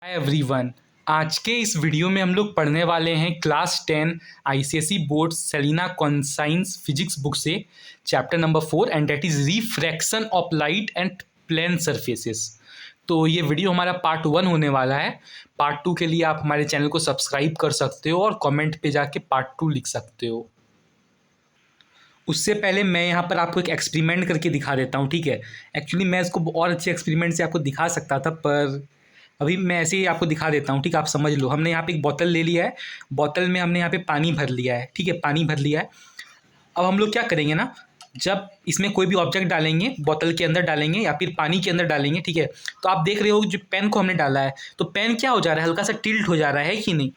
Hi everyone. आज के इस वीडियो में हम लोग पढ़ने वाले हैं class 10 ICSE board Selina concise physics book से chapter number 4 and that is refraction of light and plane surfaces. तो ये वीडियो हमारा पार्ट 1 होने वाला है। पार्ट 2 के लिए आप हमारे चैनल को सब्सक्राइब कर सकते हो और कमेंट पे जाके पार्ट 2 लिख सकते हो। उससे पहले मैं यहाँ पर आपको एक एक्सपेरिमेंट करके दिखा देता हूँ, ठीक है। एक्चुअली मैं इसको और अच्छे एक्सपेरिमेंट से आपको दिखा सकता था, पर अभी मैं ऐसे ही आपको दिखा देता हूँ, ठीक है। आप समझ लो, हमने यहाँ पे एक बोतल ले लिया है, बोतल में हमने यहाँ पे पानी भर लिया है, ठीक है, पानी भर लिया है। अब हम लोग क्या करेंगे ना, जब इसमें कोई भी ऑब्जेक्ट डालेंगे, बोतल के अंदर डालेंगे या फिर पानी के अंदर डालेंगे, ठीक है, तो आप देख रहे हो जो पेन को हमने डाला है तो पेन क्या हो जा रहा है, हल्का सा टिल्ट हो जा रहा है कि नहीं,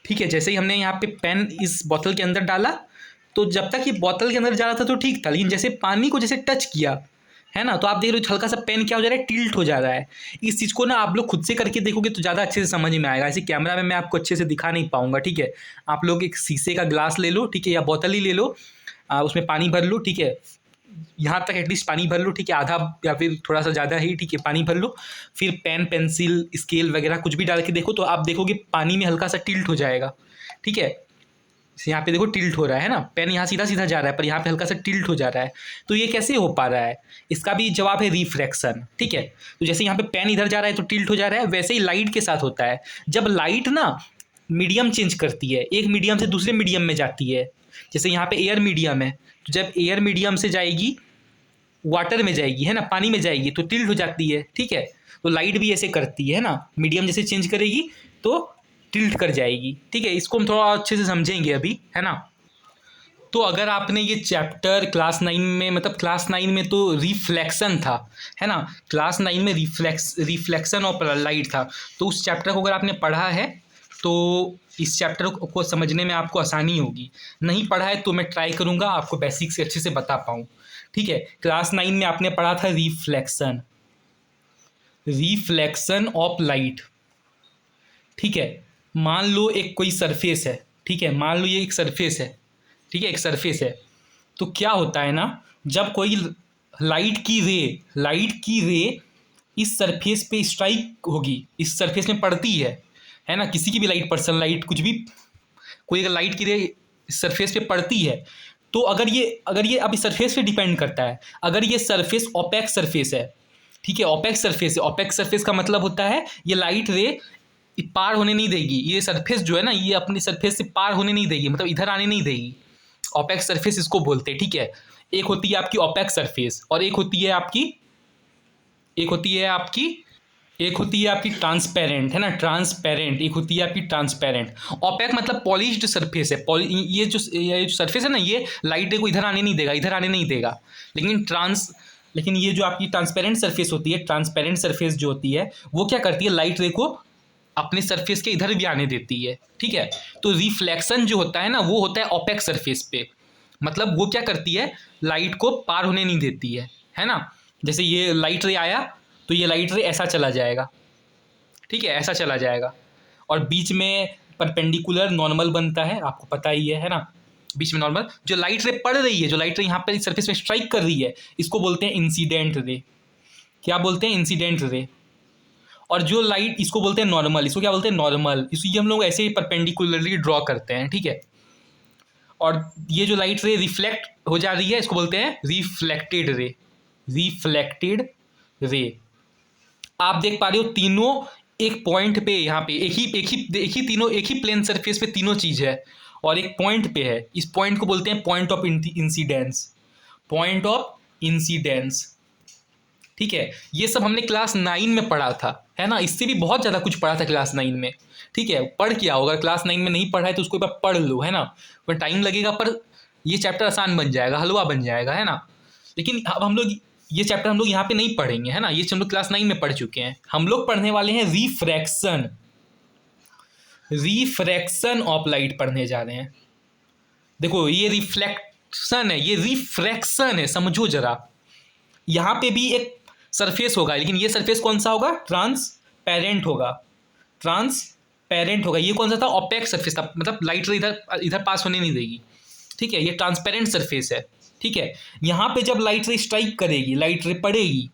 ठीक है। जैसे ही हमने यहाँ पे पेन इस बोतल के अंदर डाला तो जब तक ये बोतल के अंदर जा रहा था तो ठीक था, लेकिन जैसे पानी को जैसे टच किया है ना, तो आप देख रहे हो हल्का सा पेन क्या हो जा रहा है, टिल्ट हो जा रहा है। इस चीज़ को ना आप लोग खुद से करके देखोगे तो ज़्यादा अच्छे से समझ में आएगा। ऐसे कैमरा में मैं आपको अच्छे से दिखा नहीं पाऊंगा, ठीक है। आप लोग एक शीशे का ग्लास ले लो, ठीक है, या बोतल ही ले लो, उसमें पानी भर लो, ठीक है, यहाँ तक एटलीस्ट पानी भर लो, ठीक है, आधा या फिर थोड़ा सा ज़्यादा ही, ठीक है, पानी भर लो। फिर पेन पेंसिल स्केल वगैरह कुछ भी डाल के देखो तो आप देखोगे पानी में हल्का सा टिल्ट हो जाएगा, ठीक है। यहाँ पे देखो टिल्ट हो रहा है ना, पेन यहाँ सीधा सीधा जा रहा है पर यहाँ पे हल्का सा टिल्ट हो जा रहा है। तो ये कैसे हो पा रहा है, इसका भी जवाब है रिफ्रैक्शन, ठीक है। तो जैसे यहाँ पे पेन इधर जा रहा है तो टिल्ट हो जा रहा है, वैसे ही लाइट के साथ होता है। जब लाइट ना मीडियम चेंज करती है, एक मीडियम से दूसरे मीडियम में जाती है, जैसे यहाँ पे एयर मीडियम है, तो जब एयर मीडियम से जाएगी वाटर में जाएगी, है ना, पानी में जाएगी तो टिल्ट हो जाती है, ठीक है। तो लाइट भी ऐसे करती है ना, मीडियम जैसे चेंज करेगी तो टिल्ट कर जाएगी, ठीक है। इसको हम थोड़ा अच्छे से समझेंगे अभी, है ना। तो अगर आपने ये चैप्टर क्लास 9 में, मतलब क्लास 9 में तो रिफ्लेक्शन था, है ना, क्लास 9 में रिफ्लेक्शन ऑफ लाइट था, तो उस चैप्टर को अगर आपने पढ़ा है तो इस चैप्टर को समझने में आपको आसानी होगी। नहीं पढ़ा है तो मैं ट्राई करूँगा आपको बेसिक से अच्छे से बता पाऊँ, ठीक है। क्लास 9 में आपने पढ़ा था रिफ्लेक्शन ऑफ लाइट, ठीक है। मान लो एक कोई सरफेस है, ठीक है, मान लो ये एक सरफेस है, ठीक है, एक सरफेस है। तो क्या होता है ना, जब कोई लाइट की रे इस सरफेस पे स्ट्राइक होगी, इस सरफेस में पड़ती है ना, किसी की भी लाइट, पर्सन लाइट, कुछ भी, कोई अगर लाइट की रे इस सरफेस पे पड़ती है तो अगर ये अब इस सरफेस पे डिपेंड करता है। अगर ये सरफेस ओपेक सरफेस है, ठीक है, ओपेक सरफेस है, ओपेक सरफेस का मतलब होता है ये लाइट रे पार होने नहीं देगी, ये सरफेस जो है ना ये अपनी सरफेस से पार होने नहीं देगी, मतलब इधर आने नहीं देगी। ओपेक सरफेस इसको बोलते हैं, ठीक है। एक होती है आपकी ओपेक सरफेस और एक होती है आपकी ट्रांसपेरेंट, है ना, ट्रांसपेरेंट, एक होती है आपकी ट्रांसपेरेंट। ओपेक मतलब पॉलिश्ड सरफेस है, ये जो सरफेस है ना ये लाइट रे को इधर आने नहीं देगा। लेकिन ये जो आपकी ट्रांसपेरेंट सरफेस होती है, ट्रांसपेरेंट सरफेस जो होती है वो क्या करती है, लाइट रे को अपने सरफेस के इधर भी आने देती है, ठीक है। तो रिफ्लेक्शन जो होता है ना वो होता है ओपेक सरफेस पे, मतलब वो क्या करती है, लाइट को पार होने नहीं देती है ना। जैसे ये लाइट रे आया तो ये लाइट रे ऐसा चला जाएगा, ठीक है, ऐसा चला जाएगा, और बीच में परपेंडिकुलर नॉर्मल बनता है, आपको पता ही है ना, बीच में नॉर्मल। जो लाइट रे पड़ रही है, जो लाइट रे यहाँ पर सरफेस में स्ट्राइक कर रही है, इसको बोलते हैं इंसिडेंट रे। क्या बोलते हैं, इंसिडेंट रे। और जो लाइट, इसको बोलते हैं नॉर्मल, इसको क्या बोलते हैं, नॉर्मल। इसको हम लोग ऐसे ही परपेंडिकुलरली ड्रॉ करते हैं, ठीक है। और ये जो लाइट रे रिफ्लेक्ट हो जा रही है इसको बोलते हैं रिफ्लेक्टेड रे। आप देख पा रहे हो तीनों एक पॉइंट पे, यहाँ पे एक ही प्लेन सरफेस पे तीनों चीज है और एक पॉइंट पे है। इस पॉइंट को बोलते हैं पॉइंट ऑफ इंसिडेंस, ठीक है। ये सब हमने क्लास 9 में पढ़ा था, है ना, इससे भी बहुत ज़्यादा कुछ पढ़ा था क्लास 9 में, ठीक है। पढ़ के आओ, अगर क्लास 9 में नहीं पढ़ा है तो उसको एक बार पढ़ लो, है ना, पर टाइम लगेगा, पर ये चैप्टर आसान बन जाएगा, हलवा बन जाएगा, है ना। लेकिन अब हम लोग ये चैप्टर हम लोग यहाँ पे नहीं पढ़ेंगे, है ना, ये हम लोग क्लास 9 में पढ़ चुके हैं। हम लोग पढ़ने वाले हैं रिफ्रैक्शन ऑफ लाइट पढ़ने जा रहे हैं। देखो ये रिफ्लेक्शन है, ये रिफ्रैक्शन है, समझो जरा। यहाँ पे भी एक सरफेस होगा, लेकिन ये सरफेस कौन सा होगा, ट्रांसपेरेंट होगा। ये कौन सा था, ओपेक सरफेस था, मतलब लाइट रे इधर पास होने नहीं देगी, ठीक है। ये ट्रांसपेरेंट सरफेस है, ठीक है। यहाँ पे जब लाइट रे स्ट्राइक करेगी, लाइट रे पड़ेगी,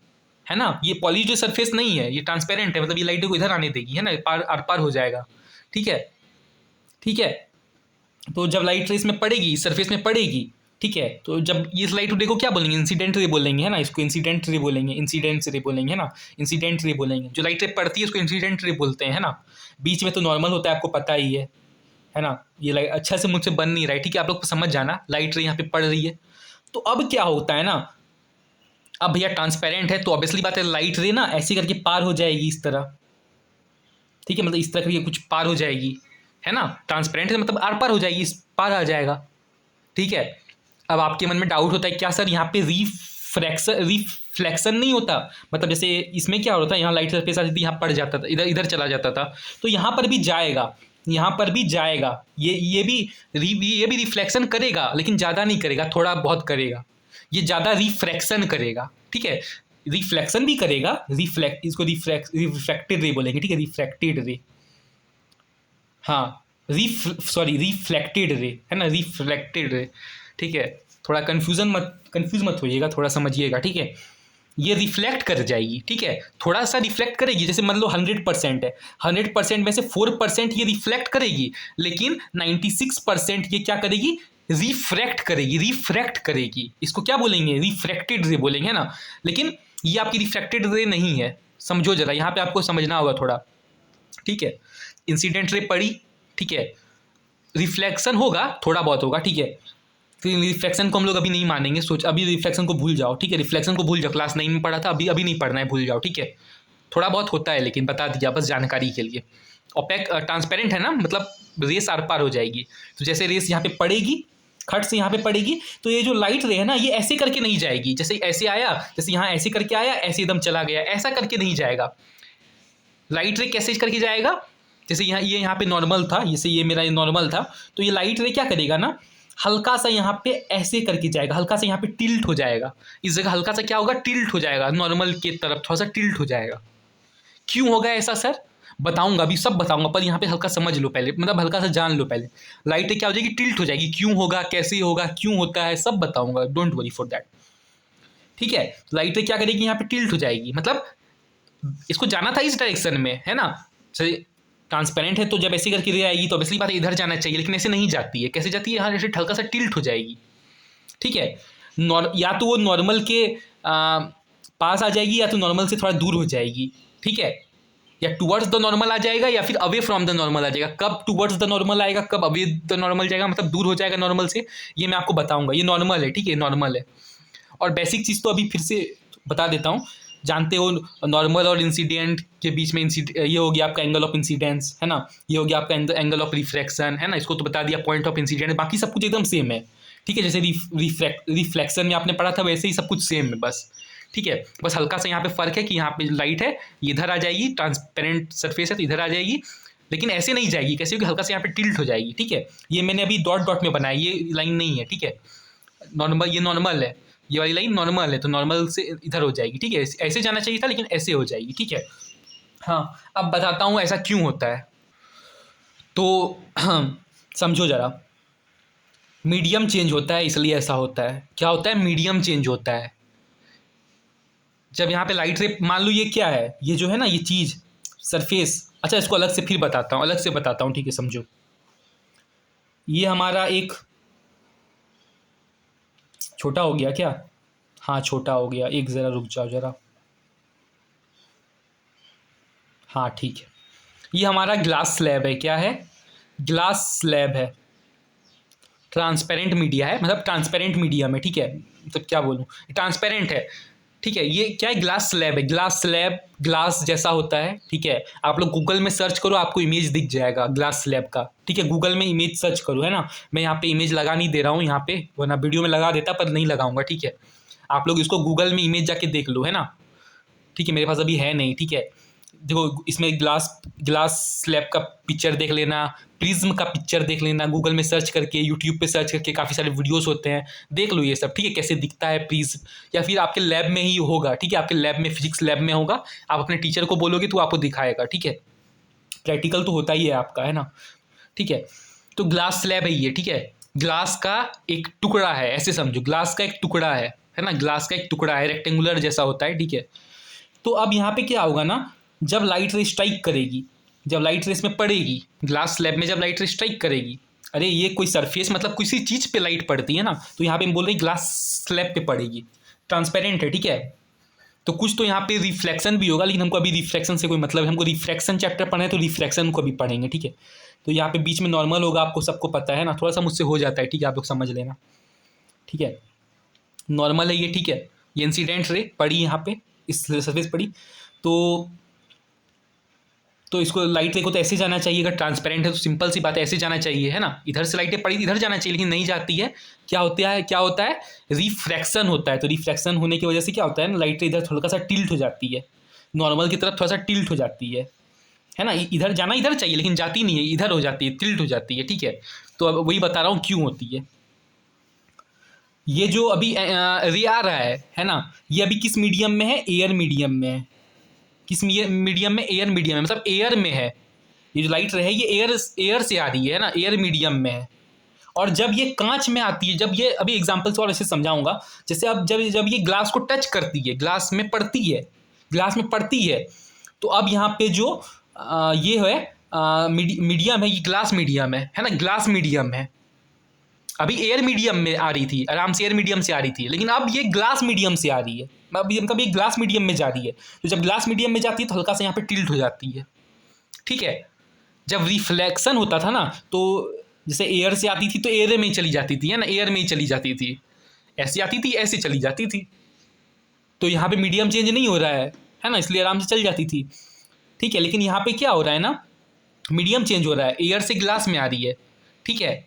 है ना, ये पॉलिश्ड सरफेस नहीं है, ये ट्रांसपेरेंट है, मतलब ये लाइट को इधर आने देगी, है ना, पार आर पार हो जाएगा। ठीक है, ठीक है। तो जब लाइट रे इसमें पड़ेगी, सरफेस में पड़ेगी, ठीक है, तो जब ये लाइट रे को क्या बोलेंगे, इंसिडेंट रे बोलेंगे, है ना, इसको इंसिडेंट रे बोलेंगे, इंसिडेंट रे बोलेंगे, है ना, इंसिडेंट रे बोलेंगे। जो लाइट रे पड़ती है उसको इंसिडेंट रे बोलते हैं, है ना। बीच में तो नॉर्मल होता है, आपको पता ही है ना। ये लाइट अच्छा से मुझसे बन नहीं रहा है, ठीक है, आप लोग समझ जाना, लाइट रे यहाँ पे पड़ रही है। तो अब क्या होता है ना, अब भैया ट्रांसपेरेंट है तो ऑब्वियसली बात है, लाइट रे ना ऐसे करके पार हो जाएगी इस तरह, ठीक है, मतलब इस तरह करके कुछ पार हो जाएगी, है ना। ट्रांसपेरेंट है मतलब आर पार हो जाएगी, इस पार आ जाएगा, ठीक है। अब आपके मन में डाउट होता है क्या सर यहाँ पे रिफ्लेक्शन नहीं होता, मतलब जैसे इसमें क्या होता है, यहाँ लाइट सरफेस आती थी, यहाँ पड़ जाता था, इधर इधर चला जाता था, तो यहाँ पर भी जाएगा, यहाँ पर भी जाएगा, ये भी रिफ्लेक्शन करेगा, लेकिन ज़्यादा नहीं करेगा, थोड़ा बहुत करेगा, ये ज़्यादा रिफ्रैक्शन करेगा, ठीक है। रिफ्लेक्शन भी करेगा, इसको रिफ्रैक्टेड रे बोलेंगे, ठीक है, रिफ्रैक्टेड रे, हाँ, रिफ्लेक्टेड रे, है ना, रिफ्लेक्टेड रे, ठीक है। थोड़ा कंफ्यूज मत होइएगा, थोड़ा समझिएगा, ठीक है। ये रिफ्लेक्ट कर जाएगी, ठीक है, थोड़ा सा रिफ्लेक्ट करेगी, जैसे मान लो 100% है, 100% में से 4% ये रिफ्लेक्ट करेगी, लेकिन 96% ये क्या करेगी, रिफ्रैक्ट करेगी। इसको क्या बोलेंगे, रिफ्रैक्टेड रे बोलेंगे, है ना। लेकिन ये आपकी रिफ्रैक्टेड रे नहीं है, समझो जरा, यहाँ पे आपको समझना होगा थोड़ा, ठीक है। इंसिडेंट रे पड़ी, ठीक है, रिफ्लेक्शन होगा, थोड़ा बहुत होगा, ठीक है। फिर रिफ्लेक्शन को हम लोग अभी नहीं मानेंगे, अभी रिफ्लेक्शन को भूल जाओ, ठीक है, रिफ्लेक्शन को भूल जाओ, क्लास 9 में पढ़ा था, अभी नहीं पढ़ना है, भूल जाओ, ठीक है। थोड़ा बहुत होता है, लेकिन बता दिया बस जानकारी के लिए। ओपेक ट्रांसपेरेंट है ना, मतलब रेस आर पार हो जाएगी, तो जैसे रेस यहाँ पे पड़ेगी, खट से यहाँ पे पड़ेगी, तो ये जो लाइट रे है ना, ये ऐसे करके नहीं जाएगी, जैसे ऐसे आया, जैसे यहाँ ऐसे करके आया, ऐसे एकदम चला गया, ऐसा करके नहीं जाएगा। लाइट रे कैसे करके जाएगा, जैसे ये यहाँ पे नॉर्मल था, जैसे ये मेरा नॉर्मल था, तो ये लाइट रे क्या करेगा ना, हल्का सा यहाँ पे ऐसे करके जाएगा, हल्का सा यहाँ पे टिल्ट हो जाएगा, इस जगह हल्का सा क्या होगा, टिल्ट हो जाएगा, नॉर्मल की तरफ थोड़ा सा टिल्ट हो जाएगा। क्यों होगा ऐसा सर, बताऊंगा, अभी सब बताऊंगा, पर यहाँ पे हल्का समझ लो पहले, मतलब हल्का सा जान लो पहले। लाइट क्या हो जाएगी, टिल्ट हो जाएगी, क्यों होगा, कैसे होगा, क्यों होता है, सब बताऊंगा, डोंट वरी फॉर दैट, ठीक है। लाइट क्या करेगी, यहाँ पे टिल्ट हो जाएगी, मतलब इसको जाना था इस डायरेक्शन में, है ना। ट्रांसपेरेंट है तो जब ऐसी करके रे आएगी तो ऑब्वियसली बात है इधर जाना चाहिए, लेकिन ऐसे नहीं जाती है, कैसे जाती है, यहाँ ऐसे हल्का सा टिल्ट हो जाएगी, ठीक है। या तो वो नॉर्मल के पास आ जाएगी, या तो नॉर्मल से थोड़ा दूर हो जाएगी, ठीक है, या टुवर्ड्स द नॉर्मल आ जाएगा, या फिर अवे फ्रॉम द नॉर्मल आ जाएगा। कब टुवर्ड्स द नॉर्मल आएगा, कब अवे द नॉर्मल जाएगा, मतलब दूर हो जाएगा नॉर्मल से, ये मैं आपको बताऊंगा। ये नॉर्मल है, ठीक है, नॉर्मल है। और बेसिक चीज़ तो अभी फिर से बता देता हूँ, जानते हो नॉर्मल और इंसिडेंट के बीच में ये हो गया आपका एंगल ऑफ इंसिडेंस, है ना, ये हो गया आपका एंगल ऑफ रिफ्रैक्शन, है ना, इसको तो बता दिया, पॉइंट ऑफ इंसिडेंट, बाकी सब कुछ एकदम सेम है, ठीक है। जैसे रिफ्लेक्शन में आपने पढ़ा था, वैसे ही सब कुछ सेम है बस, ठीक है। बस हल्का सा यहाँ पे फर्क है कि यहाँ पे लाइट है, ये इधर आ जाएगी, ट्रांसपेरेंट सरफेस है तो इधर आ जाएगी, लेकिन ऐसे नहीं जाएगी, कैसे, क्योंकि हल्का सा यहाँ पे टिल्ट हो जाएगी, ठीक है। ये मैंने अभी डॉट डॉट में बनाया, ये लाइन नहीं है, ठीक है, नॉर्मल, ये नॉर्मल है, ये वाली लाइन नॉर्मल है, तो नॉर्मल से इधर हो जाएगी, ठीक है। ऐसे जाना चाहिए था, लेकिन ऐसे हो जाएगी, ठीक है। हाँ, अब बताता हूँ ऐसा क्यों होता है, तो समझो जरा, मीडियम चेंज होता है इसलिए ऐसा होता है। क्या होता है, मीडियम चेंज होता है। जब यहाँ पे लाइट रे, मान लो ये क्या है, ये जो है ना, ये चीज़ सरफेस, अच्छा इसको अलग से फिर बताता हूँ, अलग से बताता हूँ, ठीक है, समझो। ये हमारा एक छोटा हो गया क्या, हाँ छोटा हो गया, एक ज़रा रुक जाओ जरा, हाँ ठीक है। ये हमारा ग्लास स्लैब है, क्या है, ग्लास स्लैब है, ट्रांसपेरेंट मीडिया है, मतलब ट्रांसपेरेंट मीडियम है, ठीक है, मतलब क्या बोलूँ, ट्रांसपेरेंट है, ठीक है। ये क्या है, ग्लास स्लैब है, ग्लास स्लैब ग्लास जैसा होता है, ठीक है। आप लोग गूगल में सर्च करो, आपको इमेज दिख जाएगा ग्लास स्लैब का, ठीक है, गूगल में इमेज सर्च करो, है ना। मैं यहाँ पे इमेज लगा नहीं दे रहा हूँ यहाँ पे, वरना वीडियो में लगा देता, पर नहीं लगाऊंगा, ठीक है। आप लोग इसको गूगल में इमेज जाके देख लो, है ना, ठीक है, मेरे पास अभी है नहीं, ठीक है। देखो इसमें ग्लास स्लैब का पिक्चर देख लेना, प्रिज्म का पिक्चर देख लेना, गूगल में सर्च करके, यूट्यूब पे सर्च करके काफ़ी सारे वीडियोस होते हैं, देख लो ये सब, ठीक है, कैसे दिखता है प्रिज्म। या फिर आपके लैब में ही होगा, ठीक है, आपके लैब में, फिजिक्स लैब में होगा, आप अपने टीचर को बोलोगे तो आपको दिखाएगा, ठीक है। प्रैक्टिकल तो होता ही है आपका, है ना, ठीक है। तो ग्लास स्लैब है ये, ठीक है, ग्लास का एक टुकड़ा है, ऐसे समझो, ग्लास का एक टुकड़ा है ना, ग्लास का एक टुकड़ा है, रेक्टेंगुलर जैसा होता है, ठीक है। तो अब यहाँ पे क्या होगा ना, जब लाइट रे स्ट्राइक करेगी, जब लाइट रे इसमें पड़ेगी, ग्लास स्लैब में जब लाइट रे स्ट्राइक करेगी, अरे ये कोई सरफेस मतलब किसी चीज़ पे लाइट पड़ती है ना, तो यहाँ पे हम बोल रहे हैं ग्लास स्लैब पे पड़ेगी, ट्रांसपेरेंट है, ठीक है। तो कुछ तो यहाँ पे रिफ्लेक्शन भी होगा, लेकिन हमको अभी रिफ्लेक्शन से कोई मतलब है, हमको रिफ्रैक्शन चैप्टर पढ़ना है तो रिफ्रैक्शन को भी पढ़ेंगे, ठीक है। तो यहाँ पे बीच में नॉर्मल होगा, आपको सबको पता है ना, थोड़ा सा मुझसे हो जाता है, ठीक है, आप लोग समझ लेना, ठीक है। नॉर्मल है ये, ठीक है। ये इंसिडेंट रे पड़ी यहाँ पे, इस सरफेस पड़ी, तो इसको लाइट रे को तो ऐसे जाना चाहिए, अगर ट्रांसपेरेंट है तो सिंपल सी बात है, ऐसे जाना चाहिए, है ना। इधर से लाइटें पड़ी इधर जाना चाहिए, लेकिन नहीं जाती है। क्या होता है रिफ्रैक्शन होता है। तो रिफ्रैक्शन होने की वजह से क्या होता है ना, लाइट इधर थोड़ा सा टिल्ट हो जाती है, नॉर्मल की तरफ थोड़ा सा टिल्ट हो जाती है ना। इधर जाना इधर चाहिए, लेकिन जाती नहीं है, इधर हो जाती है, टिल्ट हो जाती है, ठीक है। तो अब वही बता रहा हूँ क्यों होती है। ये जो अभी रे आ रहा है ना, ये अभी किस मीडियम में है, एयर मीडियम में है। किस मीडियम में, एयर मीडियम में, मतलब एयर में है। ये जो लाइट है ये एयर से आ रही है ना, एयर मीडियम में है। और जब ये कांच में आती है, जब ये अभी एग्जांपल से और ऐसे समझाऊंगा, जैसे अब जब ये ग्लास को टच करती है, ग्लास में पड़ती है, तो अब यहाँ पे जो ये है मीडियम है, ये ग्लास मीडियम है ना, ग्लास मीडियम है। अभी एयर मीडियम में आ रही थी, आराम से एयर मीडियम से आ रही थी, लेकिन अब ये ग्लास मीडियम से आ रही है, अभी मतलब ये ग्लास मीडियम में जा रही है। तो जब ग्लास मीडियम में जाती है तो हल्का सा यहाँ पे टिल्ट हो जाती है, ठीक है। जब रिफ्लेक्शन होता था ना, तो जैसे एयर से आती थी तो एयर में ही चली जाती थी, है ना, एयर में ही चली जाती थी, ऐसी आती थी ऐसे चली जाती थी। तो यहाँ पे मीडियम चेंज नहीं हो रहा है ना, इसलिए आराम से चल जाती थी, ठीक है। लेकिन यहाँ पे क्या हो रहा है ना, मीडियम चेंज हो रहा है, एयर से ग्लास में आ रही है, ठीक है।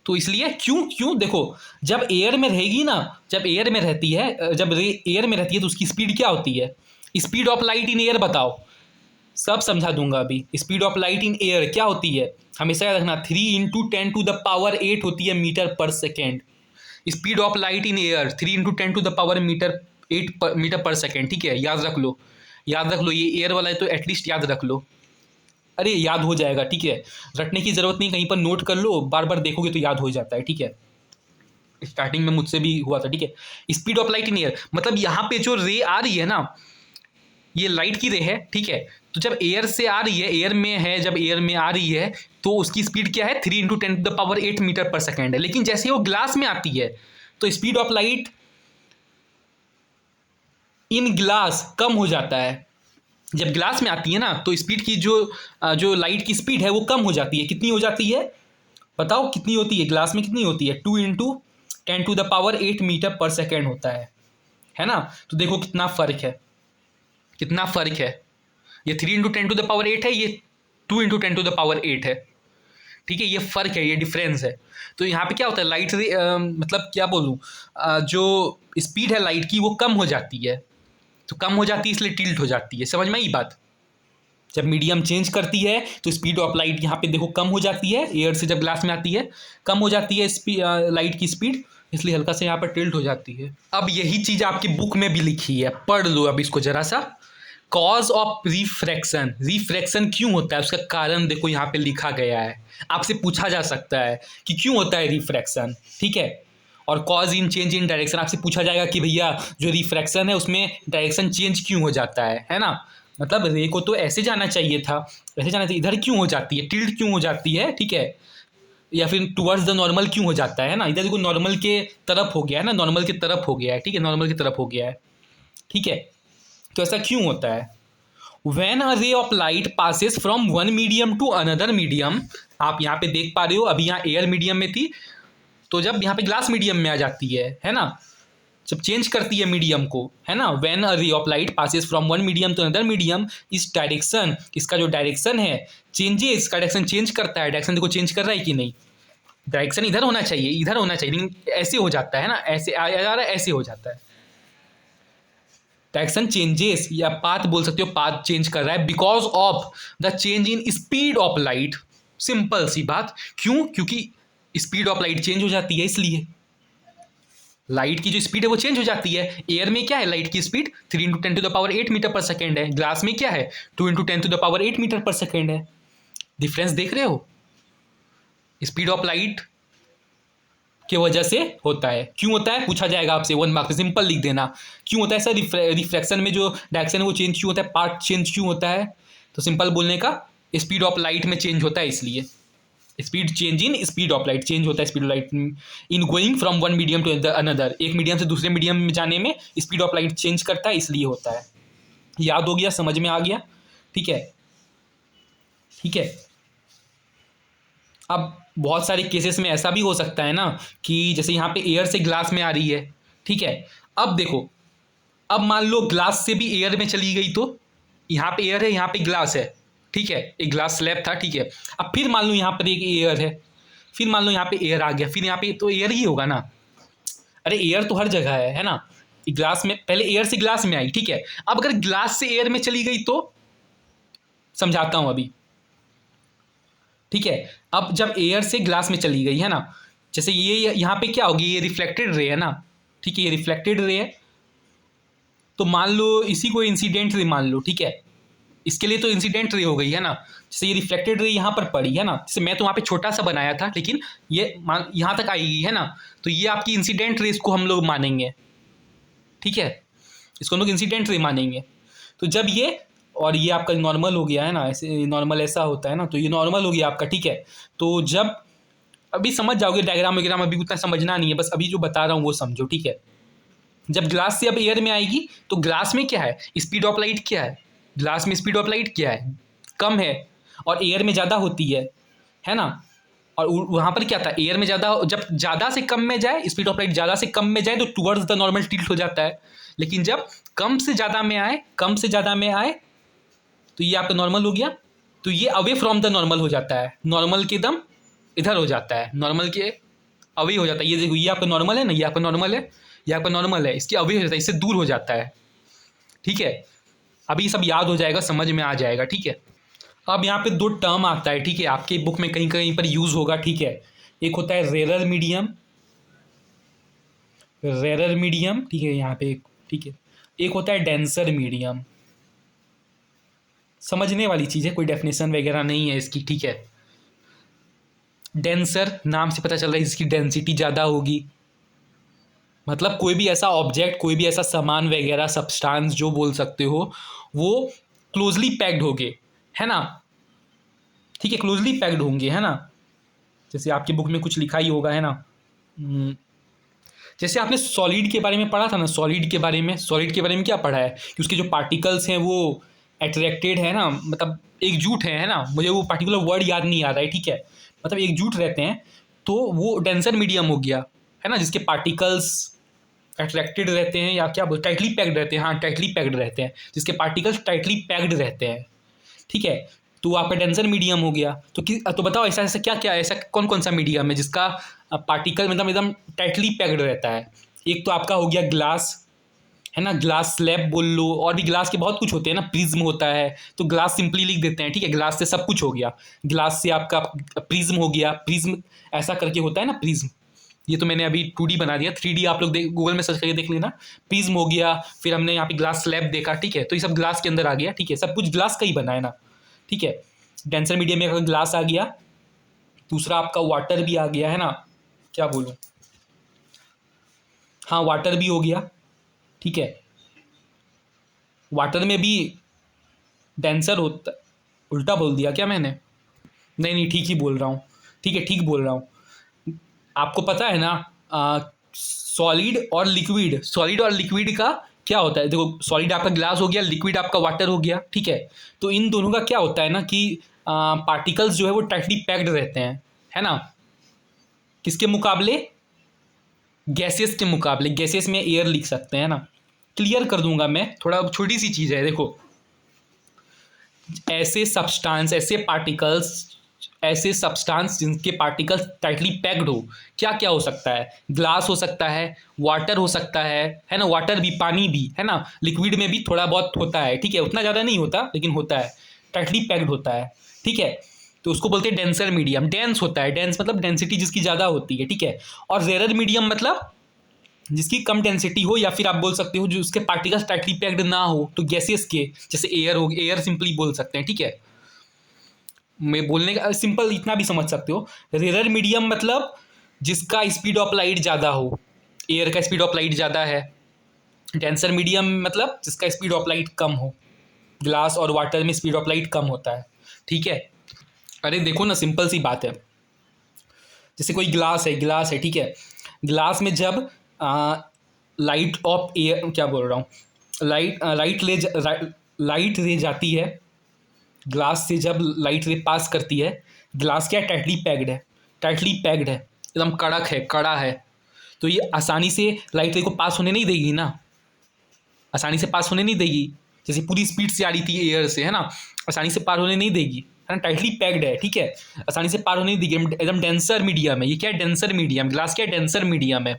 तो इसलिए क्यों देखो, जब एयर में रहेगी ना, जब एयर में रहती है, जब एयर में रहती है तो उसकी स्पीड क्या होती है, speed of light in air बताओ, सब समझा दूंगा अभी। Speed of light in air क्या होती है, हमेशा याद रखना, 3 × 10⁻⁸ होती है metre per second. Speed of light in air 3 × 10⁻⁸ metre per second, ठीक है, याद रख लो, ये एयर वाला है तो एटलीस्ट याद रख लो। अरे याद हो जाएगा, ठीक है, रटने की जरूरत नहीं, कहीं पर नोट कर लो, बार बार देखोगे तो याद हो जाता है, ठीक है। स्टार्टिंग में मुझसे भी हुआ था, ठीक है। Speed of light in air मतलब यहाँ पे जो रे आ रही है ना, ये लाइट की रे है, ठीक है। तो जब एयर से आ रही है, एयर में है, जब एयर में आ रही है तो उसकी स्पीड क्या है, 3 × 10⁸ मीटर पर सेकेंड है। लेकिन जैसे वो ग्लास में आती है तो speed of light in glass कम हो जाता है। जब ग्लास में आती है ना तो स्पीड की जो लाइट की स्पीड है वो कम हो जाती है। कितनी हो जाती है बताओ, कितनी होती है ग्लास में, कितनी होती है, 2 × 10⁸ मीटर पर सेकेंड होता है ना। तो देखो कितना फर्क है, ये 3 × 10⁸ है, ये 2 × 10⁸ है, ठीक है। ये फर्क है, ये डिफरेंस है। तो यहाँ पे क्या होता है, लाइट मतलब क्या बोलूँ, जो स्पीड है लाइट की वो कम हो जाती है, तो कम हो जाती है इसलिए टिल्ट हो जाती है, समझ में आई बात। जब मीडियम चेंज करती है तो स्पीड ऑफ लाइट यहाँ पे देखो कम हो जाती है, एयर से जब ग्लास में आती है कम हो जाती है लाइट की स्पीड, इसलिए हल्का से यहाँ पर टिल्ट हो जाती है। अब यही चीज़ आपकी बुक में भी लिखी है, पढ़ लो अब इसको जरा सा। कॉज ऑफ रिफ्रैक्शन क्यों होता है, उसका कारण देखो यहाँ पे लिखा गया है। आपसे पूछा जा सकता है कि क्यों होता है रिफ्रैक्शन, ठीक है। और cause in change in direction, आपसे पूछा जाएगा कि भैया जो रिफ्रैक्शन है उसमें डायरेक्शन चेंज क्यों हो जाता है ना। मतलब रे को तो ऐसे जाना चाहिए था, ऐसे जाना चाहिए, इधर क्यों हो जाती है, टिल्ट क्यों हो जाती है, ठीक है। या फिर टुवर्ड्स द नॉर्मल क्यों हो जाता है ना, इधर देखो नॉर्मल के तरफ हो गया है ना, नॉर्मल की तरफ हो गया है, ठीक है, नॉर्मल की तरफ हो गया है, ठीक है। तो ऐसा क्यों होता है। When a ray of light passes from one medium to another medium, आप यहाँ पे देख पा रहे हो, अभी यहाँ एयर मीडियम में थी, तो जब यहाँ पे ग्लास मीडियम में आ जाती है ना, जब चेंज करती है मीडियम को, है ना, when a ray of light passes from one medium to another medium, इस डायरेक्शन, इसका जो डायरेक्शन है चेंजेस, इसका डायरेक्शन चेंज करता है। डायरेक्शन देखो चेंज कर रहा है कि नहीं, डायरेक्शन इधर होना चाहिए, इधर होना चाहिए, लेकिन ऐसे हो जाता है ना, ऐसे आ जा रहा है, ऐसे हो जाता है। डायरेक्शन चेंजेस या पाथ बोल सकते हो, पाथ चेंज कर रहा है because of the change in speed of light. Simple सी बात, क्यों, क्योंकि स्पीड ऑफ लाइट चेंज हो जाती है, इसलिए लाइट की जो स्पीड है वो चेंज हो जाती है। एयर में क्या है, लाइट की स्पीड 3 × 10⁸ मीटर पर सेकेंड है, ग्लास में क्या है 2 × 10⁸ मीटर पर सेकेंड है। डिफरेंस देख रहे हो, स्पीड ऑफ लाइट की वजह से होता है। क्यों होता है पूछा जाएगा आपसे, 1 मार्क में, सिंपल लिख देना। क्यों होता है सर, रिफ्रैक्शन में जो डायरेक्शन है वो चेंज क्यों होता है, पाथ चेंज क्यों होता है, तो सिंपल बोलने का स्पीड ऑफ लाइट में चेंज होता है, इसलिए speed change in speed of light, change होता है speed of light in going from one medium to another, एक मीडियम से दूसरे मीडियम में जाने में स्पीड ऑफ लाइट चेंज करता है, इसलिए होता है। याद हो गया, समझ में आ गया, ठीक है। ठीक है, अब बहुत सारे केसेस में ऐसा भी हो सकता है ना कि जैसे यहाँ पे एयर से ग्लास में आ रही है, ठीक है। अब देखो, अब मान लो ग्लास से भी एयर में चली गई, तो यहाँ पे एयर है, यहाँ पे ग्लास है, ठीक है, एक ग्लास स्लैब था, ठीक है। अब फिर मान लो यहाँ पर एक एयर है, फिर मान लो यहाँ पे एयर आ गया, फिर यहाँ पे तो एयर ही होगा ना। अरे एयर तो हर जगह है ना। ग्लास में पहले एयर से ग्लास में आई, ठीक है। अब अगर ग्लास से एयर में चली गई तो समझाता हूं अभी, ठीक है। अब जब एयर से ग्लास में चली गई है ना, जैसे ये यहाँ पे क्या होगी, ये रिफ्लेक्टेड रे है ना, ठीक है, ये रिफ्लेक्टेड रे है। तो मान लो इसी को इंसिडेंट रे मान लो, ठीक है, इसके लिए तो इंसिडेंट रे हो गई है ना। जैसे ये रिफ्लेक्टेड रे यहाँ पर पड़ी है ना, जैसे मैं तो वहाँ पे छोटा सा बनाया था, लेकिन ये यहाँ तक आएगी है ना, तो ये आपकी इंसिडेंट रे, इसको हम लोग मानेंगे, ठीक है, इसको हम लोग इंसिडेंट रे मानेंगे। तो जब ये और ये आपका नॉर्मल हो गया है ना, ऐसे नॉर्मल ऐसा होता है ना, तो ये नॉर्मल हो गया आपका, ठीक है। तो जब अभी समझ जाओगे, डायग्राम वगैरह अभी उतना समझना नहीं है, बस अभी जो बता रहा हूँ वो समझो, ठीक है। जब ग्लास से अब एयर में आएगी तो ग्लास में क्या है, स्पीड ऑफ लाइट क्या है, ग्लास में स्पीड ऑफ लाइट क्या है, कम है, और एयर में ज़्यादा होती है ना। और वहाँ पर क्या था, एयर में ज़्यादा, जब ज़्यादा से कम में जाए, स्पीड ऑफ लाइट ज़्यादा से कम में जाए तो टुवर्ड्स द नॉर्मल टिल्ट हो जाता है। लेकिन जब कम से ज़्यादा में आए, कम से ज़्यादा में आए, तो ये आपका नॉर्मल हो गया, तो ये अवे फ्रॉम द नॉर्मल हो जाता है, नॉर्मल के दम इधर हो जाता है, नॉर्मल के अवे हो जाता है। ये देखो, ये आपका नॉर्मल है ना, ये आपका नॉर्मल है, ये आपका नॉर्मल है, इसके अवे हो जाता है, इससे दूर हो जाता है, ठीक है। अभी सब याद हो जाएगा, समझ में आ जाएगा, ठीक है। अब यहाँ पे 2 टर्म आता है, ठीक है, आपके बुक में कहीं कहीं पर यूज होगा, ठीक है। एक होता है रेरर मीडियम, रेरर मीडियम, ठीक है, यहाँ पे, ठीक है। एक होता है डेंसर मीडियम, समझने वाली चीज़ है, कोई डेफिनेशन वगैरह नहीं है इसकी, ठीक है। डेंसर नाम से पता चल रहा है इसकी डेंसिटी ज़्यादा होगी, मतलब कोई भी ऐसा ऑब्जेक्ट, कोई भी ऐसा सामान वगैरह, सब्सटेंस जो बोल सकते हो, वो क्लोजली पैक्ड होंगे, है ना, ठीक है, क्लोजली पैक्ड होंगे, है ना। जैसे आपकी बुक में कुछ लिखा ही होगा, है ना। जैसे आपने सॉलिड के बारे में पढ़ा था ना, सॉलिड के बारे में, सॉलिड के बारे में क्या पढ़ा है कि उसके जो पार्टिकल्स हैं वो अट्रैक्टेड है ना, मतलब एकजुट है ना, मुझे वो पर्टिकुलर वर्ड याद नहीं आ रहा है, ठीक है, मतलब एकजुट रहते हैं, तो वो डेंसर मीडियम हो गया, है ना, जिसके पार्टिकल्स अट्रैक्टेड रहते हैं, या क्या बोल, टाइटली पैक्ड रहते हैं, हाँ टाइटली पैक्ड रहते हैं, जिसके पार्टिकल्स टाइटली पैक्ड रहते हैं, ठीक है। तो आपका डेंसर मीडियम हो गया। तो बताओ ऐसा ऐसा क्या क्या, ऐसा कौन कौन सा मीडियम है जिसका पार्टिकल मतलब एकदम टाइटली पैक्ड रहता है। एक तो आपका हो गया ग्लास, है ना, ग्लास स्लैब बोल लो, और भी ग्लास के बहुत कुछ होते हैं ना, प्रिज्म होता है, तो ग्लास सिंपली लिख देते हैं, ठीक है, ग्लास से सब कुछ हो गया। ग्लास से आपका प्रिज्म हो गया, प्रिज्म ऐसा करके होता है ना, प्रिज्म, ये तो मैंने अभी 2D बना दिया, 3D आप लोग गूगल में सर्च करके देख लेना। प्रिज्म हो गया, फिर हमने यहाँ पे ग्लास स्लैब देखा, ठीक है, तो ये सब ग्लास के अंदर आ गया, ठीक है, सब कुछ ग्लास का ही बना है ना, ठीक है। डेंसर मीडियम में अगर ग्लास आ गया, दूसरा आपका वाटर भी आ गया, है ना, क्या बोलूँ, हाँ वाटर भी हो गया, ठीक है। वाटर में भी डेंसर होता, उल्टा बोल दिया क्या मैंने, नहीं नहीं ठीक ही बोल रहा हूँ, ठीक है, ठीक बोल रहा हूँ। आपको पता है ना सॉलिड और लिक्विड, सॉलिड और लिक्विड का क्या होता है, देखो सॉलिड आपका ग्लास हो गया, लिक्विड आपका वाटर हो गया, ठीक है। तो इन दोनों का क्या होता है ना कि पार्टिकल्स जो है वो टाइटली पैक्ड रहते हैं, है ना, किसके मुकाबले, गैसेस के मुकाबले। गैसेस में एयर लिख सकते हैं ना, क्लियर कर दूंगा मैं, थोड़ा छोटी सी चीज़ है, देखो ऐसे सब्सटेंस, ऐसे पार्टिकल्स, ऐसे सब्सटेंस जिनके पार्टिकल्स टाइटली पैक्ड हो, क्या क्या हो सकता है, ग्लास हो सकता है, वाटर हो सकता है ना, वाटर भी, पानी भी, है ना, लिक्विड में भी थोड़ा बहुत होता है, ठीक है, उतना ज़्यादा नहीं होता लेकिन होता है, टाइटली पैक्ड होता है, ठीक है। तो उसको बोलते हैं डेंसर मीडियम, डेंस होता है, डेंस मतलब डेंसिटी जिसकी ज़्यादा होती है, ठीक है। और रेरर मीडियम मतलब जिसकी कम डेंसिटी हो, या फिर आप बोल सकते हो जो उसके पार्टिकल्स टाइटली पैक्ड ना हो, तो गैसेस के, जैसे एयर हो, एयर सिंपली बोल सकते हैं, ठीक है। मैं बोलने का सिंपल इतना भी समझ सकते हो, रेरर मीडियम मतलब जिसका स्पीड ऑफ लाइट ज़्यादा हो। एयर का स्पीड ऑफ लाइट ज़्यादा है। डेंसर मीडियम मतलब जिसका स्पीड ऑफ लाइट कम हो। ग्लास और वाटर में स्पीड ऑफ लाइट कम होता है, ठीक है। अरे देखो ना, सिंपल सी बात है। जैसे कोई ग्लास है, ठीक है। ग्लास में जब लाइट ऑफ एयर, क्या बोल रहा हूँ, लाइट रे जाती है, ग्लास से जब लाइट रे पास करती है, ग्लास क्या टाइटली पैक्ड है, एकदम कड़ा है। तो ये आसानी से लाइट रे को पास होने नहीं देगी ना, आसानी से पास होने नहीं देगी। जैसे पूरी स्पीड से आ रही थी एयर से, है ना, आसानी से पार होने नहीं देगी, है ना, टाइटली पैक्ड है, ठीक है, आसानी से पार होने नहीं देगी, एकदम डेंसर मीडियम है। ये क्या है, डेंसर मीडियम, ग्लास क्या है, डेंसर मीडियम है,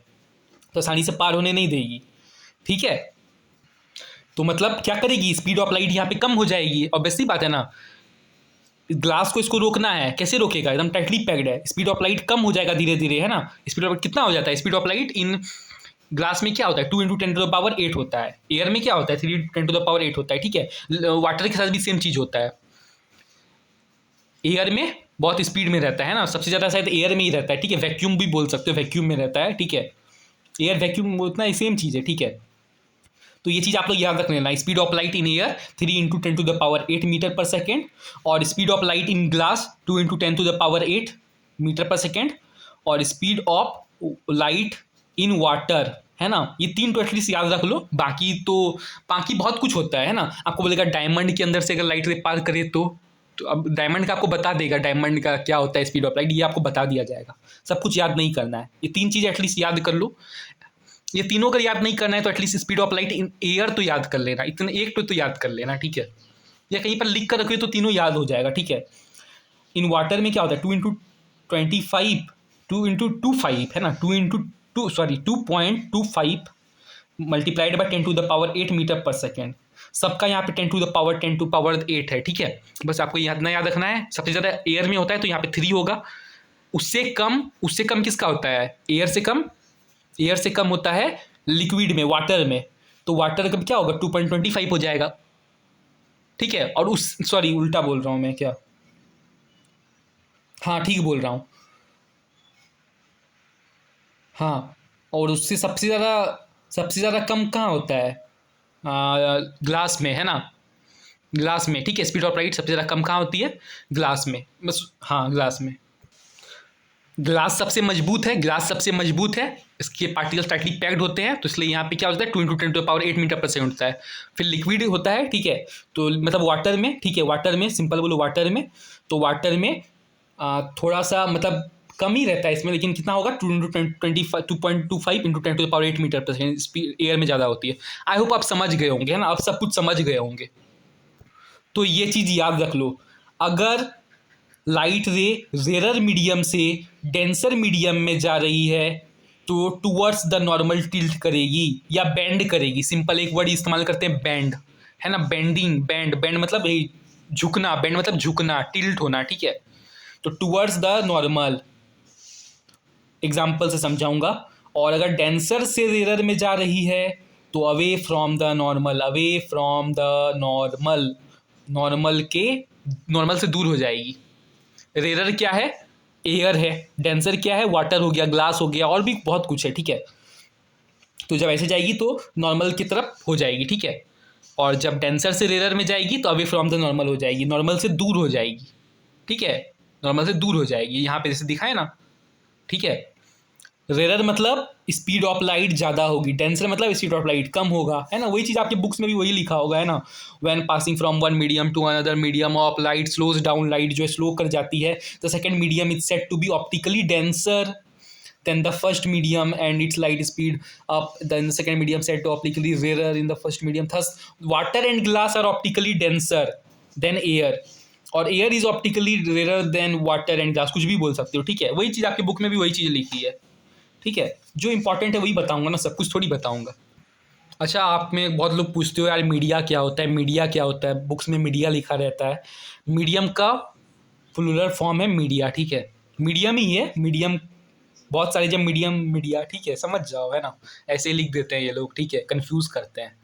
तो आसानी से पार होने नहीं देगी, ठीक है। तो मतलब क्या करेगी, स्पीड ऑफ लाइट यहाँ पे कम हो जाएगी, ऑब्वियसली बात है ना। ग्लास को इसको रोकना है, कैसे रोकेगा, एकदम टाइटली पैक्ड है, स्पीड ऑफ लाइट कम हो जाएगा धीरे धीरे, है ना। स्पीड ऑफ लाइट कितना हो जाता है, speed of light in glass में क्या होता है, 2 × 10⁸ होता है। एयर में क्या होता है, 3 × 10⁸ होता है, ठीक है। वाटर के साथ भी सेम चीज़ होता है। एयर में बहुत स्पीड में रहता है ना, सबसे ज़्यादा शायद एयर में ही रहता है, ठीक है। वैक्यूम भी बोल सकते हो, वैक्यूम में रहता है, ठीक है। एयर वैक्यूम उतना ही सेम चीज़ है, ठीक है। तो ये चीज़ आप लोग याद रख लेना, speed of light in air 3 × 10⁸ metre per second, और speed of light in glass 2 × 10⁸ metre per second, और speed of light in water, है ना। ये 3 तो एटलीस्ट याद रख लो। बाकी बहुत कुछ होता है ना। आपको बोलेगा डायमंड के अंदर से अगर लाइट रे पार करे तो अब डायमंड का आपको बता देगा, डायमंड का क्या होता है स्पीड ऑफ लाइट, ये आपको बता दिया जाएगा। सब कुछ याद नहीं करना है, ये 3 चीज़ एटलीस्ट याद कर लो। ये तीनों अगर याद नहीं करना है तो at least speed of light in air तो याद कर लेना, इतने एक तो याद कर लेना, ठीक है। या कहीं पर लिख कर रखिए तो तीनों याद हो जाएगा, ठीक है। इन वाटर में क्या होता है, 2 × 25 है ना, 2.25 multiplied by 10⁸ metre per second. सबका यहाँ पे 10⁸ है, ठीक है। बस आपको याद रखना है, सबसे ज़्यादा एयर में होता है तो यहाँ पे 3 होगा। उससे कम किसका होता है, एयर से कम होता है लिक्विड में, वाटर में। तो वाटर का क्या होगा, 2.25 हो जाएगा, ठीक है। और उल्टा बोल रहा हूँ मैं, क्या, हाँ ठीक बोल रहा हूँ, हाँ। और उससे सबसे ज़्यादा कम कहाँ होता है, ग्लास में, है ना, ग्लास में, ठीक है। स्पीड ऑफ लाइट सबसे ज़्यादा कम कहाँ होती है, ग्लास में, बस, हाँ ग्लास में। ग्लास सबसे मजबूत है, इसके पार्टिकल्स टाइटली पैक्ड होते हैं, तो इसलिए यहाँ पे क्या होता है, 2 × 10⁸ मीटर पर सेकेंड होता है। फिर लिक्विड होता है, ठीक है, तो मतलब वाटर में, ठीक है, वाटर में, सिंपल बोलो वाटर में, तो वाटर में थोड़ा सा मतलब कम ही रहता है इसमें, लेकिन कितना होगा, 2.25 × 10⁸ metre per second speed air में ज़्यादा होती है। आई होप आप समझ गए होंगे, है ना, आप सब कुछ समझ गए होंगे। तो ये चीज़ याद रख लो, अगर लाइट रे रेयर मीडियम से डेंसर मीडियम में जा रही है तो टूवर्ड्स द नॉर्मल टिल्ट करेगी या बेंड करेगी। सिंपल एक वर्ड इस्तेमाल करते हैं, बेंड, है ना, बेंड मतलब झुकना, बेंड मतलब झुकना, टिल्ट होना, ठीक है। तो टूवर्ड्स द नॉर्मल, एग्जाम्पल से समझाऊंगा। और अगर डेंसर से रेयर में जा रही है तो away from the normal, normal से दूर हो जाएगी। रेयर क्या है, एयर है, डेंसर क्या है, वाटर हो गया, ग्लास हो गया, और भी बहुत कुछ है, ठीक है। तो जब ऐसे जाएगी तो नॉर्मल की तरफ हो जाएगी, ठीक है। और जब डेंसर से रेयर में जाएगी तो अवे फ्रॉम द नॉर्मल हो जाएगी, नॉर्मल से दूर हो जाएगी, ठीक है, नॉर्मल से दूर हो जाएगी, यहाँ पे जैसे दिखाए ना, ठीक है। रेयर मतलब स्पीड ऑफ लाइट ज़्यादा होगी, डेंसर मतलब स्पीड ऑफ लाइट कम होगा, है ना। वही चीज़ आपके बुक्स में भी वही लिखा होगा, है ना। When passing from one medium to another medium of light slows down, light जो है स्लो कर जाती है, the second medium is set to be optically denser than the first medium and its light speed up, then the second medium set to optically rare in the first medium. Thus water and glass are optically denser than air, और air is optically rare than water and glass, कुछ भी बोल सकते हो, ठीक है। वही चीज़ आपकी बुक में भी वही चीज़ लिखी है, ठीक है। जो इंपॉर्टेंट है वही बताऊंगा ना, सब कुछ थोड़ी बताऊंगा। अच्छा, आप में बहुत लोग पूछते हो यार मीडिया क्या होता है, बुक्स में मीडिया लिखा रहता है। मीडियम का प्लूरल फॉर्म है मीडिया, ठीक है, मीडियम ही है, मीडियम बहुत सारे, जब मीडिया, ठीक है, समझ जाओ, है ना। ऐसे ही लिख देते हैं ये लोग, ठीक है, कंफ्यूज करते हैं।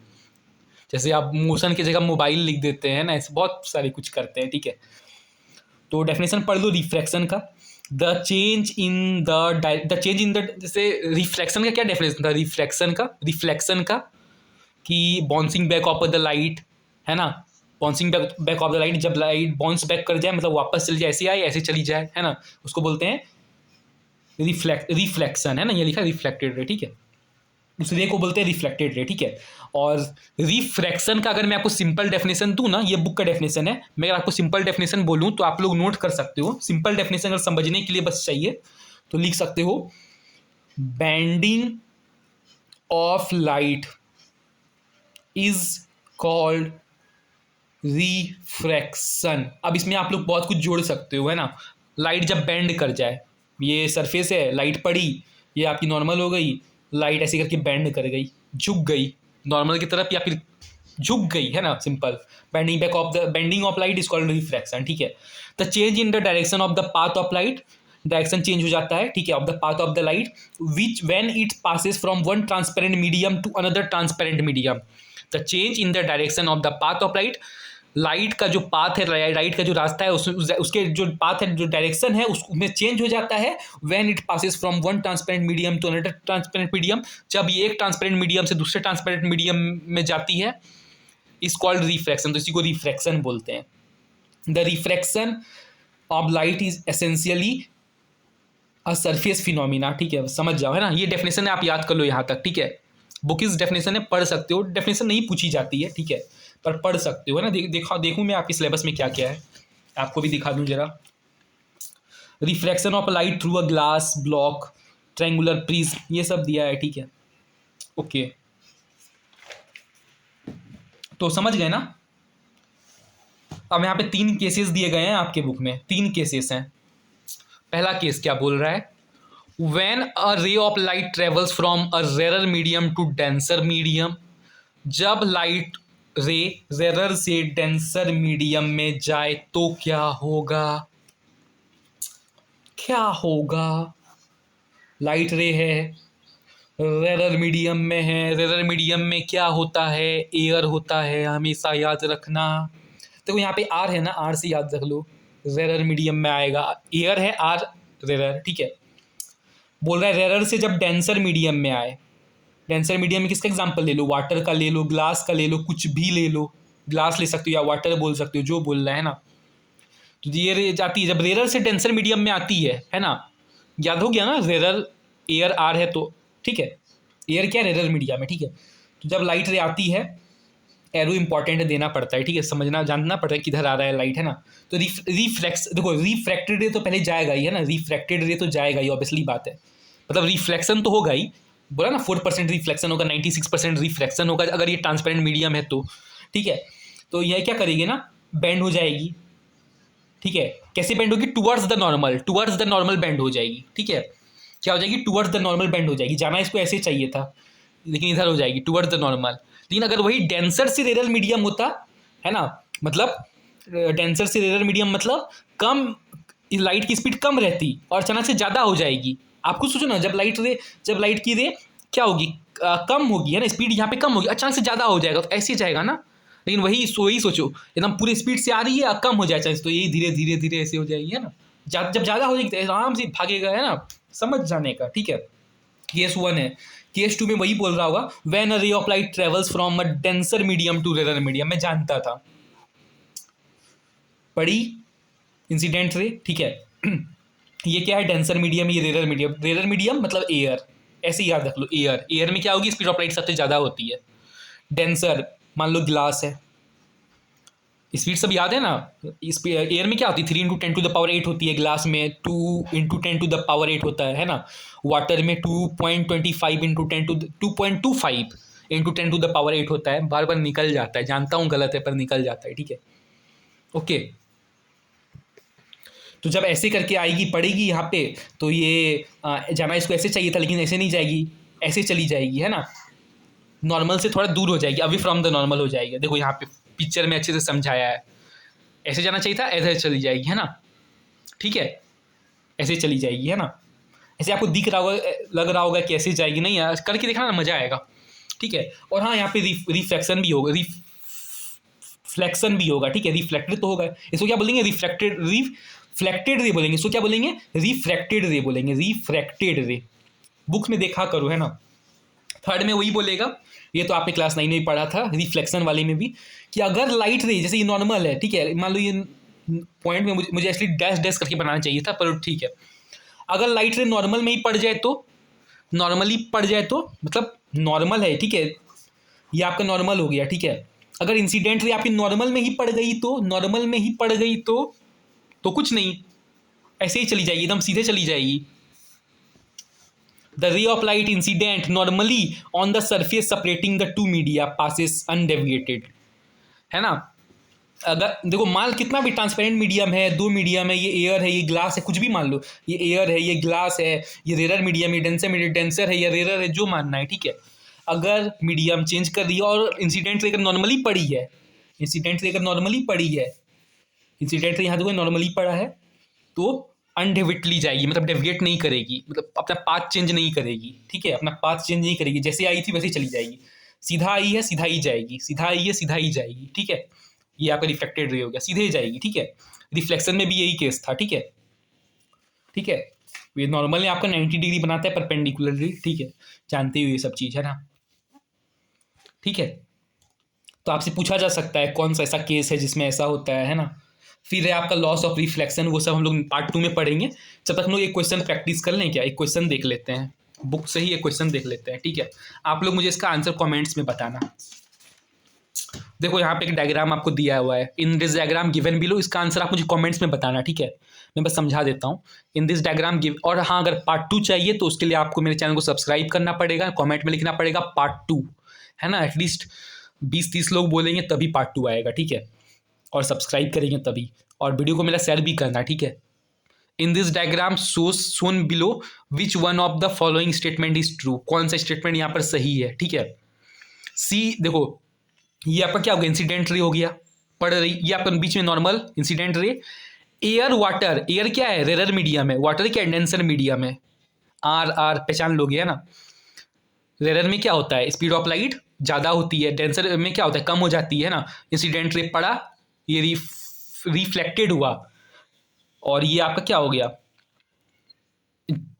जैसे आप मोशन की जगह मोबाइल लिख देते हैं ना, ऐसे बहुत सारे कुछ करते हैं, ठीक है। तो डेफिनेशन पढ़ लो रिफ्रैक्शन का। द चेंज इन द जैसे रिफ्लेक्शन का क्या डेफिनेशन था, रिफ्लेक्शन का कि bouncing back of the light, है ना, bouncing back of the light, जब लाइट बाउंस बैक कर जाए मतलब वापस चली जाए, ऐसे आए ऐसे चली जाए, है ना, उसको बोलते हैं रिफ्लेक्शन, है ना, ये लिखा रिफ्लेक्टेड रे, ठीक है, उस रे को बोलते हैं रिफ्लेक्टेड रे, ठीक है। और रिफ्रैक्शन का अगर मैं आपको सिंपल डेफिनेशन दूं ना, ये बुक का डेफिनेशन है, मैं अगर आपको सिंपल डेफिनेशन बोलूं तो आप लोग नोट कर सकते हो, सिंपल डेफिनेशन अगर समझने के लिए बस चाहिए तो लिख सकते हो, bending of light is called refraction. अब इसमें आप लोग बहुत कुछ जोड़ सकते हो, है ना, लाइट जब बेंड कर जाए, ये सरफेस है, लाइट पड़ी, ये आपकी नॉर्मल हो गई, लाइट ऐसे करके बेंड कर गई, झुक गई नॉर्मल की तरफ या फिर झुक गई, है ना, simple, bending of light is called refraction, ठीक है। The change in the direction of the path of light, direction change हो जाता है, ठीक है, of the path of the light which when it passes from one transparent medium to another transparent medium. The change in the direction of the path of light, light का जो path है, light का जो रास्ता है उसके जो path है, जो डायरेक्शन है उसमें चेंज हो जाता है when it passes from one transparent medium to another transparent medium, जब ये एक ट्रांसपेरेंट मीडियम से दूसरे ट्रांसपेरेंट मीडियम में जाती है, इज कॉल्ड रिफ्रैक्शन, तो इसी को रिफ्रैक्शन बोलते हैं। The refraction of light is essentially a surface phenomena, ठीक है, समझ जाओ, है ना, ये डेफिनेशन है, आप याद कर लो यहाँ तक, ठीक है, बुक इस डेफिनेशन है, पढ़ सकते हो, डेफिनेशन नहीं पूछी जाती है, ठीक है, पर पढ़ सकते हो, है ना, देखूँ मैं आपके सिलेबस में क्या क्या है, आपको भी दिखा दूँ जरा। Refraction of light through a glass block, triangular prism, ये सब दिया है, ठीक है, ओके, तो समझ गए ना। अब यहाँ पे 3 केसेस दिए गए हैं आपके बुक में, 3 केसेस हैं। पहला केस क्या बोल रहा है, when a ray of light travels from a rarer medium to denser medium, जब लाइट रे रेरर से डेंसर मीडियम में जाए तो क्या होगा, क्या होगा, लाइट रे है, रेरर मीडियम में है, रेरर मीडियम में क्या होता है, एयर होता है, हमेशा याद रखना। तो यहाँ पे आर है ना, आर से याद रख लो, रेरर मीडियम में आएगा, एयर है, आर रेरर, ठीक है। बोल रहा है रेरर से जब डेंसर मीडियम में आए, डेंसर मीडियम में किसका एग्जांपल ले लो, वाटर का ले लो, ग्लास का ले लो, कुछ भी ले लो, ग्लास ले सकते हो या वाटर बोल सकते हो, जो बोल रहा है ना। तो ये रे जाती है जब रेरर से डेंसर मीडियम में आती है ना, याद हो गया ना, रेरर एयर आर है तो, ठीक है, एयर क्या रेरर मीडियम में, ठीक है। तो जब लाइट रे आती है, एरो इंपॉर्टेंट देना पड़ता है, ठीक है, समझना जानना पड़ता है किधर आ रहा है लाइट, है ना। तो रिफ्लेक्स देखो, रिफ्रैक्टेड रे तो पहले जाएगा ही, है ना, रिफ्रैक्टेड रे तो जाएगा ही, ऑब्वियसली बात है, मतलब रिफ्लेक्शन तो होगा ही, बोला ना 4% रिफ्लेक्शन होगा, 96% रिफ्लेक्शन होगा अगर ये ट्रांसपेरेंट मीडियम है तो, ठीक है। तो यह क्या करेगी ना, बेंड हो जाएगी, ठीक है, कैसे बेंड होगी, टुवर्ड्स द नॉर्मल बेंड हो जाएगी, ठीक है, क्या हो जाएगी, टुवर्ड्स द नॉर्मल बेंड हो जाएगी, जाना इसको ऐसे चाहिए था लेकिन इधर हो जाएगी टुवर्ड्स द नॉर्मल। लेकिन अगर वही डेंसर से रेरर मीडियम होता, है ना, मतलब डेंसर से रेरर मीडियम मतलब कम, लाइट की स्पीड कम रहती और अचानक से ज़्यादा हो जाएगी। आपको सोचो ना, जब लाइट की रे क्या होगी, कम होगी, है ना, स्पीड यहाँ पे कम होगी, अचानक से ज़्यादा हो जाएगा, तो ऐसे जाएगा ना। लेकिन वही सोचो, एकदम पूरी स्पीड से आ रही है, कम हो जाए चांस, तो यही धीरे धीरे धीरे ऐसे हो जाएगी, है ना, जब ज़्यादा हो जाएगी तो आराम से भागेगा, है ना, समझ जाने का, ठीक है। केस 1 है, केस 2 में वही बोल रहा होगा, when a ray of light travels from a denser medium to rarer medium, मैं जानता था, पढ़ी इंसिडेंट रे, ठीक है। ये क्या है, डेंसर मीडियम, ये रेरर मीडियम मतलब एयर, ऐसे याद रख लो, एयर में क्या होगी, स्पीड ऑफ लाइट सबसे ज़्यादा होती है। डेंसर मान लो ग्लास है, स्पीड सब याद है ना, एयर में क्या होती है, 3 × 10⁸ होती है, ग्लास में 2 × 10⁸ होता है ना, वाटर में 2.25 × 2.25 × 10⁸ होता है, बार बार निकल जाता है, जानता हूँ गलत है पर निकल जाता है, ठीक है, ओके। तो जब ऐसे करके आएगी, पड़ेगी यहाँ पे, तो ये जाना इसको ऐसे चाहिए था लेकिन ऐसे नहीं जाएगी, ऐसे चली जाएगी, है ना, नॉर्मल से थोड़ा दूर हो जाएगी, अभी फ्रॉम द नॉर्मल हो जाएगी, देखो यहाँ पे पिक्चर में अच्छे से समझाया है, ऐसे जाना चाहिए था, ऐसे चली जाएगी, है ना, ठीक है, ऐसे चली जाएगी, है ना, ऐसे आपको दिख रहा होगा, लग रहा होगा कि ऐसे जाएगी, नहीं यार करके देखना ना, मजा आएगा, ठीक है। और हाँ, यहाँ पे रिफ्लेक्शन भी होगा, रिफ्लेक्शन भी होगा, ठीक है, रिफ्लेक्टेड तो होगा, इसको क्या बोलेंगे, रिफ्लेक्टेड रे बोलेंगे, इसको क्या बोलेंगे? रिफ्रैक्टेड रे बोलेंगे, रिफ्रैक्टेड रे। बुक में देखा करो, है ना। थर्ड में वही बोलेगा, ये तो आपने क्लास 9 में भी पढ़ा था रिफ्लेक्शन वाले में भी, कि अगर लाइट रे, जैसे ये नॉर्मल है, ठीक है, मान लो ये पॉइंट में मुझे एक्चुअली डैश डैश करके बनाना चाहिए था, पर ठीक है। अगर लाइट रे नॉर्मल में ही पड़ जाए तो, नॉर्मली पड़ जाए तो मतलब नॉर्मल है, ठीक है, ये आपका नॉर्मल हो गया, ठीक है। अगर इंसिडेंट रे आपकी नॉर्मल में ही पड़ गई तो, नॉर्मल में ही पड़ गई तो कुछ नहीं, ऐसे ही चली जाएगी, एकदम सीधे चली जाएगी। द रे of light incident normally on the surface separating the two media passes undeviated, है ना। अगर देखो मान कितना भी ट्रांसपेरेंट मीडियम है, दो मीडियम है, ये एयर है, ये ग्लास है, कुछ भी मान लो, ये एयर है, ये ग्लास है, ये रेयर मीडियम, ये डेंसर है या रेयर है, जो मानना है, ठीक है। अगर मीडियम चेंज कर दिया और इंसिडेंट रे अगर नॉर्मली पड़ी है, इंसिडेंट रे अगर नॉर्मली पड़ी है, इंसिडेंट रे यहाँ देखो नॉर्मली पड़ा है, तो अनडेविएटली जाएगी, मतलब डेविएट नहीं करेगी, मतलब अपना पाथ चेंज नहीं करेगी, ठीक है, अपना पाथ चेंज नहीं करेगी, जैसे आई थी वैसे ही चली जाएगी। सीधा आई है सीधा ही जाएगी, सीधा आई है सीधा ही जाएगी, ठीक है। ये आपका रिफ्लेक्टेड रे हो गया, सीधे ही जाएगी, ठीक है। रिफ्लेक्शन में भी यही केस था, ठीक है, ठीक है। ये नॉर्मल में आपका 90 डिग्री बनाता है परपेंडिकुलरली, ठीक है, जानते हो ये सब चीज़, है ना, ठीक है। तो आपसे पूछा जा सकता है कौन सा ऐसा केस है जिसमें ऐसा होता है ना। फिर है आपका लॉस ऑफ रिफ्लेक्शन, वो सब हम लोग पार्ट 2 में पढ़ेंगे। जब तक हम लोग एक क्वेश्चन प्रैक्टिस कर लें, क्या एक क्वेश्चन देख लेते हैं, बुक से ही एक क्वेश्चन देख लेते हैं, ठीक है। आप लोग मुझे इसका आंसर कमेंट्स में बताना। देखो यहाँ पे एक डायग्राम आपको दिया हुआ है, in this diagram given below, इसका आंसर आप मुझे कमेंट्स में बताना, ठीक है। मैं बस समझा देता हूँ, इन दिस डायग्राम गिव। और हाँ, अगर पार्ट 2 चाहिए तो उसके लिए आपको मेरे चैनल को सब्सक्राइब करना पड़ेगा, कमेंट में लिखना पड़ेगा पार्ट 2, है ना। एटलीस्ट 20-30 लोग बोलेंगे तभी पार्ट 2 आएगा, ठीक है, और सब्सक्राइब करेंगे तभी, और वीडियो को मेरा शेयर भी करना, ठीक है। In this diagram shown below which one of the following statement is true, कौन सा स्टेटमेंट यहाँ पर सही है, ठीक है। सी देखो, ये आपका क्या हो गया, इंसिडेंट रे हो गया, पड़ रही, ये आपका बीच में normal incident ray. Air water, air क्या है, रेयर मीडियम है, वाटर क्या है, डेंसर मीडियम है, आर आर पहचान लोगे, है ना। रेयर में क्या होता है, स्पीड ऑफ लाइट ज़्यादा होती है, डेंसर में क्या होता है, कम हो जाती है ना। इंसिडेंट रे पड़ा, ये रिफ्लेक्टेड हुआ, और ये आपका क्या हो गया,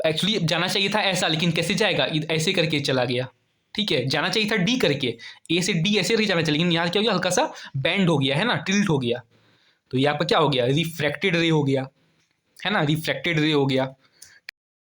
एक्चुअली जाना चाहिए था ऐसा, लेकिन कैसे जाएगा, ऐसे करके चला गया, ठीक है। जाना चाहिए था डी करके, ए से डी ऐसे नहीं जाना चाहिए, लेकिन यहाँ क्या हो गया, हल्का सा बेंड हो गया, है ना, टिल्ट हो गया, तो ये आपका क्या हो गया, रिफ्रैक्टेड रे हो गया, है ना, रिफ्रैक्टेड रे हो गया।